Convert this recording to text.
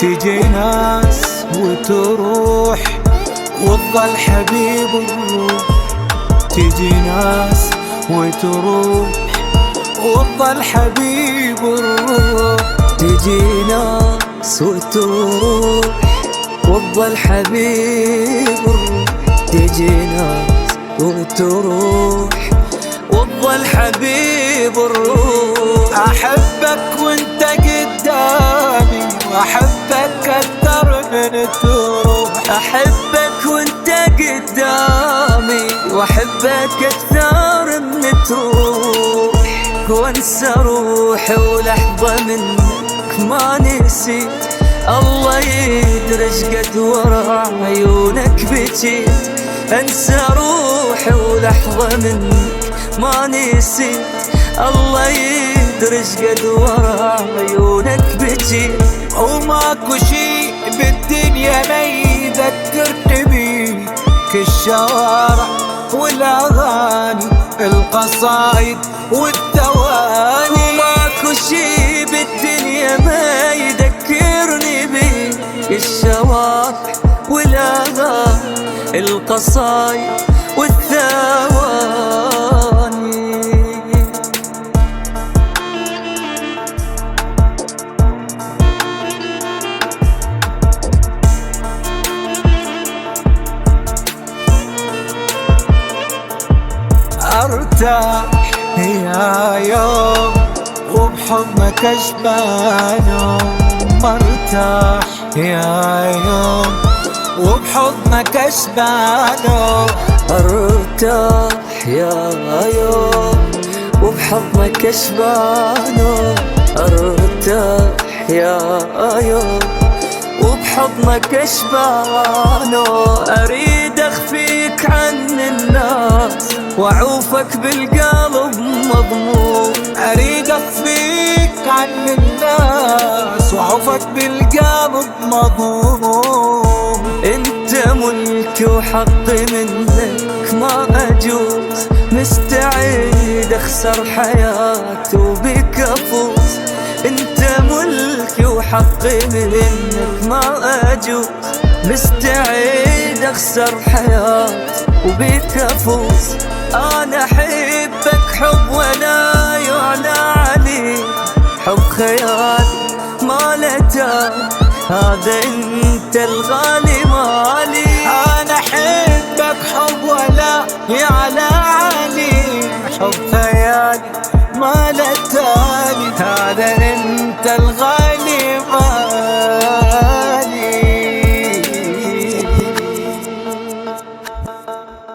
تجي ناس وتروح وتظل حبيب الروح. تجي ناس وتروح وتظل حبيب الروح. تجي ناس وتروح وتظل حبيب الروح. تجي ناس وتروح وتظل حبيب الروح. أحبك وانت قدامي وأحبك أكثر من تروح. أحبك وانت قدامي وأحبك أكثر من تروح. وانسى روحي ولحظة منك ما نسيت. الله يدرج قد ورا عيونك بجيت. انسى روحي ولحظة منك ما نسيت. الله يدرج قد ورا عيونك بجيت. وماكو شي بالدنيا ما يذكرني بيك. الشوارع والاغاني القصايد والثواني. وماكو شي بالدنيا ما يذكرني بيك. الشوارع والاغاني القصايد والثواني. ارتاح يا يوم وبحضنك اشبع. مرتاح يا يوم وبحضنك اشبع. ارتاح يا يوم وبحضنك اشبع. ارتاح يا يوم وبحضنك اشبع. اريد اخفيك عن الناس واعوفك بالقلب مضمون. اريد اخفيك عن الناس واعوفك بالقلب مضمون. انت ملكي وحقي منك ما اجوز. مستعد اخسر حياتي وبك افوز. انت ملكي وحقي منك ما اجوز. مستعد اخسر حياتي وبك افوز. انا احبك حب ولا يعلى عليه. حب خيالي ما له تالي. هذا انت الغالي مالي. انا احبك حب ولا يعلى علي. حب خيالي ما له تالي. هذا